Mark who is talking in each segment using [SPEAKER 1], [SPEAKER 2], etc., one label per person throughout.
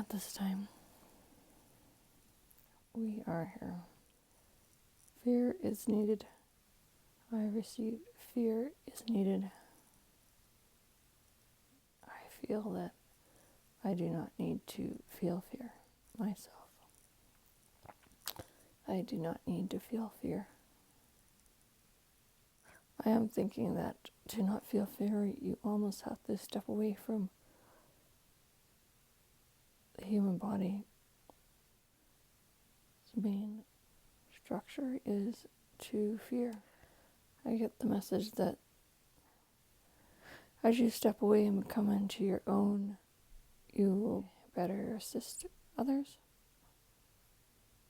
[SPEAKER 1] at this time. We are here. Fear is needed. I receive fear is needed. I feel that I do not need to feel fear myself. I do not need to feel fear. I am thinking that to not feel fear, you almost have to step away from the human body. Its main structure is to fear. I get the message that as you step away and come into your own, you will better assist others.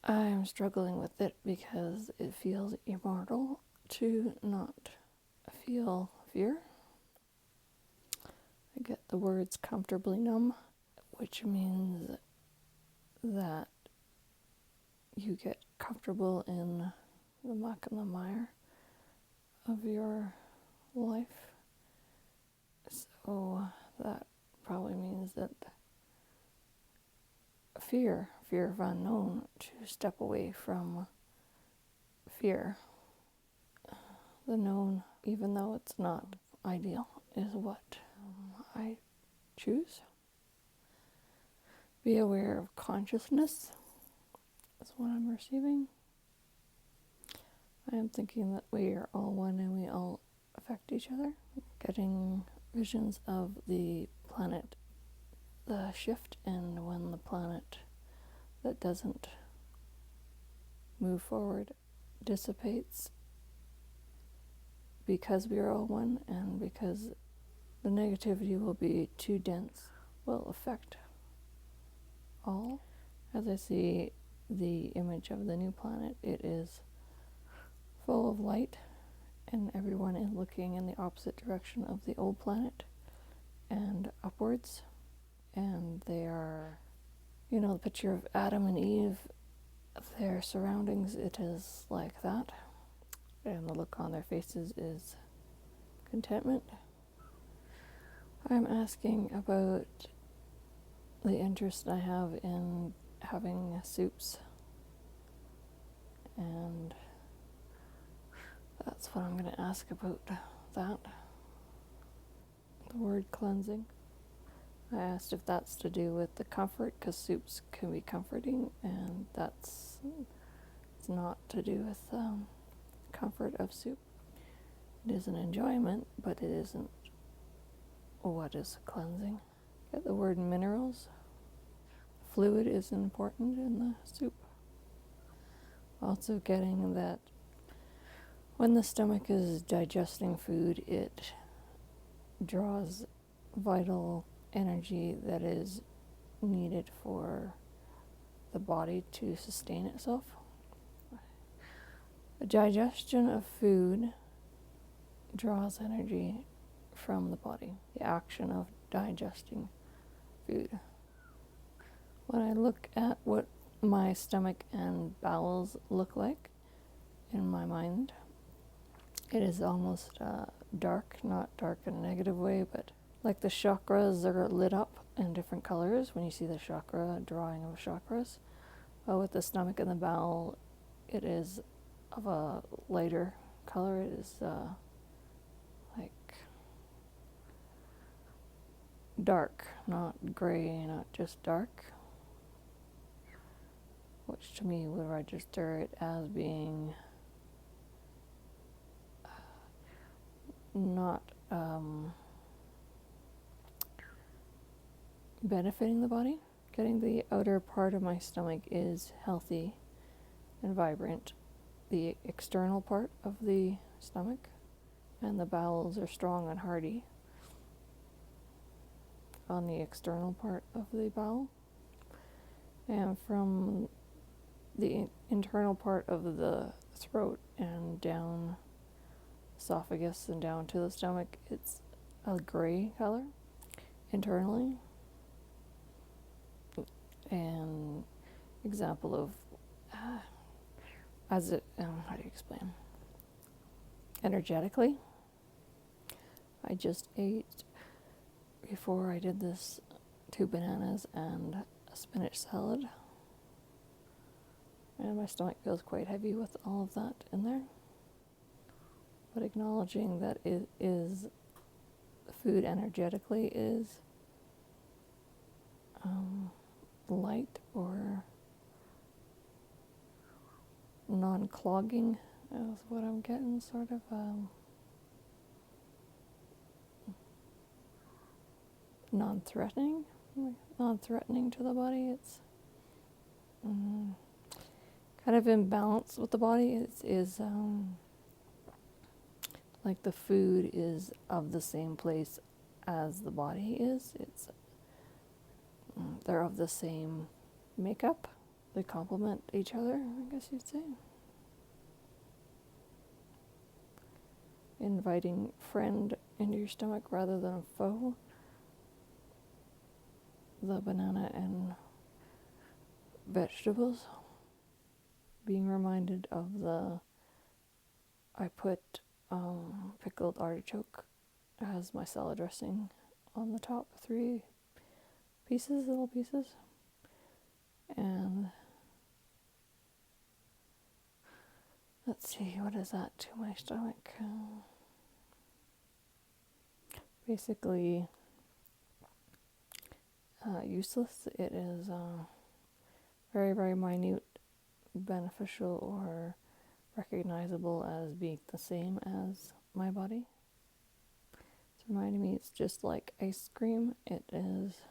[SPEAKER 1] I am struggling with it because it feels immortal to not feel fear. I get the words comfortably numb, which means that you get comfortable in the muck and the mire of your life. So that probably means that fear of unknown, to step away from fear. The known, even though it's not ideal, is what I choose. Be aware of consciousness is what I'm receiving. I am thinking that we are all one and we all affect each other. Getting visions of the planet, the shift, and when the planet that doesn't move forward dissipates, because we are all one and because the negativity will be too dense, will affect all. As I see the image of the new planet, it is full of light, and everyone is looking in the opposite direction of the old planet and upwards. And they are, the picture of Adam and Eve, their surroundings, it is like that. And the look on their faces is contentment. I'm asking about the interest I have in having soups, and that's what I'm going to ask about that. The word cleansing. I asked if that's to do with the comfort, because soups can be comforting, and it's not to do with comfort of soup. It is an enjoyment, but it isn't what is cleansing. Get the word minerals. Fluid is important in the soup. Also getting that when the stomach is digesting food, it draws vital energy that is needed for the body to sustain itself. The digestion of food draws energy from the body, the action of digesting food. When I look at what my stomach and bowels look like in my mind, it is almost dark, not dark in a negative way, but like the chakras are lit up in different colors when you see the chakra drawing of chakras. But with the stomach and the bowel, it is of a lighter color. It is like dark, not gray, not just dark, which to me would register it as being not benefiting the body. Getting the outer part of my stomach is healthy and vibrant. The external part of the stomach and the bowels are strong and hardy on the external part of the bowel. And from the internal part of the throat and down esophagus and down to the stomach, it's a gray color internally. An example of how do you explain? Energetically, I just ate, before I did this, 2 bananas and a spinach salad. And my stomach feels quite heavy with all of that in there. But acknowledging that it is food energetically is light or non-clogging is what I'm getting, sort of non-threatening to the body. It's kind of in balance with the body. It is like the food is of the same place as the body is. It's they're of the same makeup. They complement each other, I guess you'd say. Inviting friend into your stomach rather than a foe. The banana and vegetables. Being reminded of I put pickled artichoke as my salad dressing on the top, 3 little pieces. And let's see, what is that to my stomach? Basically useless. It is very, very minute, beneficial, or recognizable as being the same as my body. It's reminding me it's just like ice cream. It is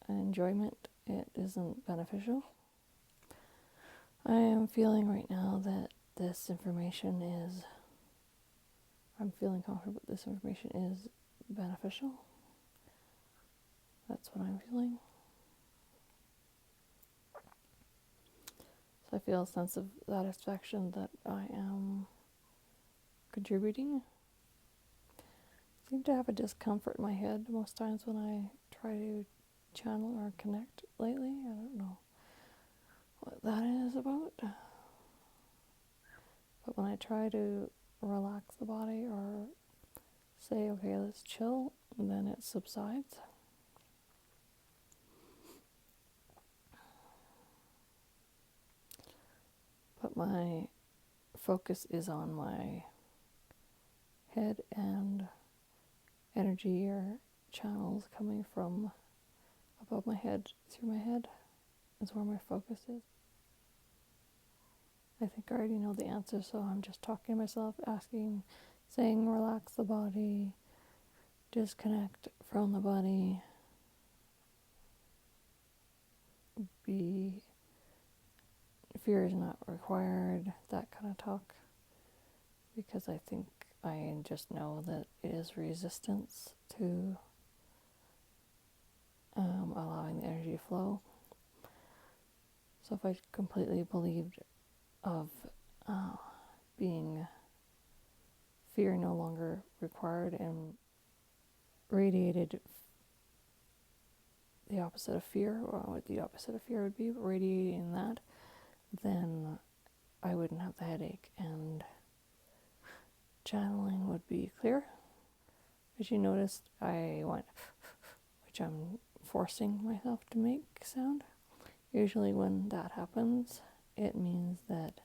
[SPEAKER 1] an enjoyment. It isn't beneficial. I am feeling right now that this information is, I'm feeling comfortable that this information is beneficial. That's what I'm feeling. So I feel a sense of satisfaction that I am contributing. I seem to have a discomfort in my head most times when I try to channel or connect lately. I don't know what that is about. But when I try to relax the body or say, okay, let's chill, then it subsides. But my focus is on my head, and energy or channels coming from above my head, through my head, is where my focus is. I think I already know the answer, so I'm just talking to myself, saying relax the body, disconnect from the body, fear is not required, that kind of talk, because I think I just know that it is resistance to allowing the energy to flow. So if I completely believed of being fear no longer required and radiated the opposite of fear, or what the opposite of fear would be, radiating that, then I wouldn't have the headache and channeling would be clear. As you noticed, I went, which I'm forcing myself to make sound. Usually when that happens, it means that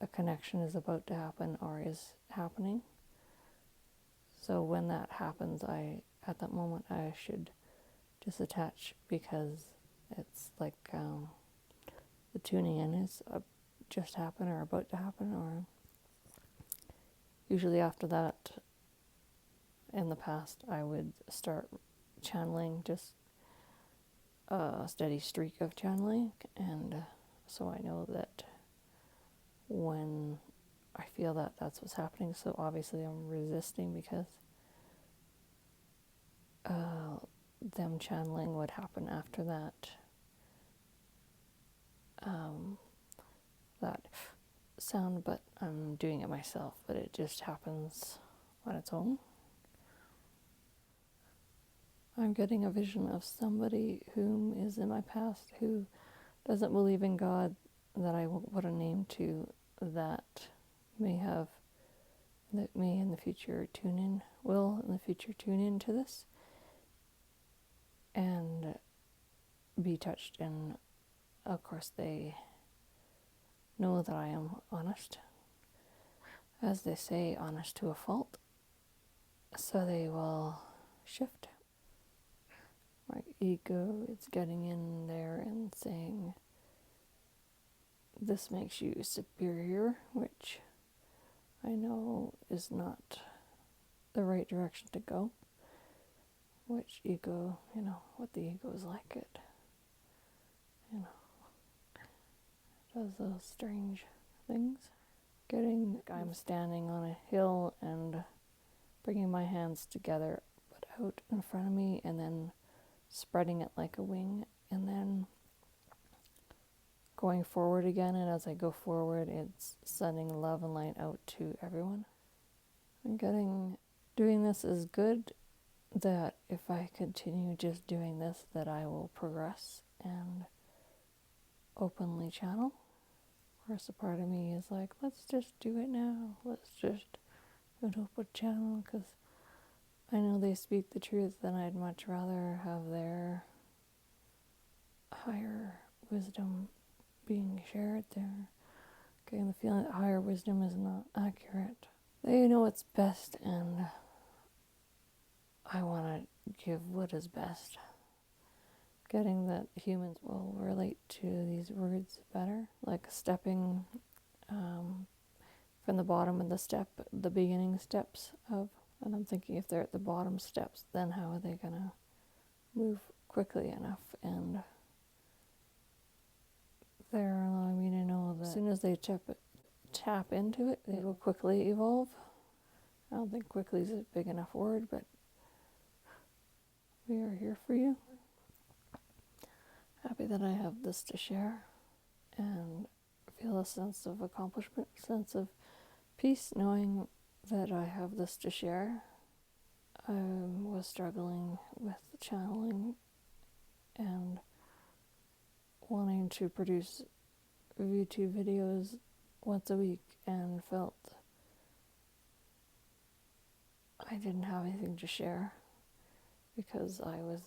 [SPEAKER 1] a connection is about to happen or is happening. So when that happens, at that moment I should disattach, because it's like the tuning in is just happened or about to happen, or usually after that, in the past, I would start channeling, just a steady streak of channeling, and so I know that when I feel that that's what's happening. So obviously I'm resisting, because them channeling would happen after that that sound, but I'm doing it myself, but it just happens on its own. I'm getting a vision of somebody whom is in my past who doesn't believe in God, that I will put a name to, that may in the future will in the future tune into this. and be touched. And of course they know that I am honest, as they say, honest to a fault, so they will shift. My ego is getting in there and saying, this makes you superior, which I know is not the right direction to go. Which ego, what the ego is like, it, does those strange things. I'm standing on a hill and bringing my hands together, but out in front of me, and then spreading it like a wing, and then going forward again. And as I go forward, it's sending love and light out to everyone. Doing this is good, that if I continue just doing this, that I will progress and openly channel. Whereas a part of me is like, let's just do it now. Let's just do an open channel, because I know they speak the truth, and I'd much rather have their higher wisdom being shared there. Getting the feeling that higher wisdom is not accurate. They know what's best, and I want to give what is best. Getting that humans will relate to these words better, like stepping from the bottom of the step, the beginning steps of, and I'm thinking, if they're at the bottom steps, then how are they going to move quickly enough? And they're allowing me to know that as soon as they tap into it, they will quickly evolve. I don't think quickly is a big enough word, but we are here for you. Happy that I have this to share, and feel a sense of accomplishment, sense of peace, knowing that I have this to share. I was struggling with channeling and wanting to produce YouTube videos once a week, and felt I didn't have anything to share because I was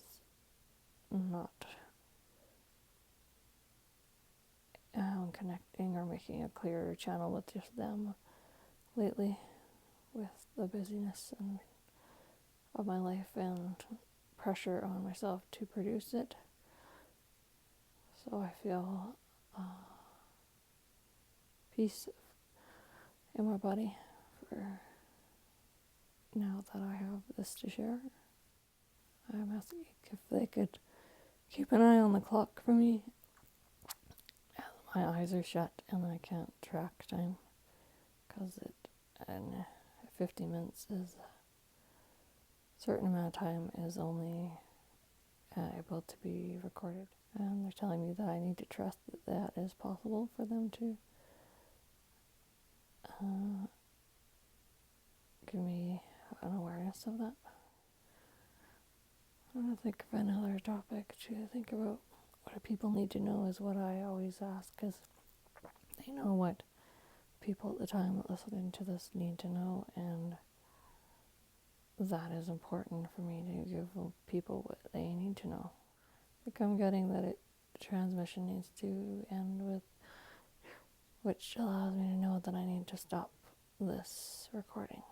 [SPEAKER 1] not connecting or making a clearer channel with just them lately, with the busyness of my life and pressure on myself to produce it. So I feel peace in my body for now that I have this to share. I'm asking if they could keep an eye on the clock for me. My eyes are shut and I can't track time, because in 50 minutes is a certain amount of time is only able to be recorded. And they're telling me that I need to trust that is possible for them to give me an awareness of that. I'm going to think of another topic to think about. What do people need to know is what I always ask, because they know what people at the time listening to this need to know, and that is important for me to give people what they need to know. Like, I'm getting that transmission needs to end with, which allows me to know that I need to stop this recording.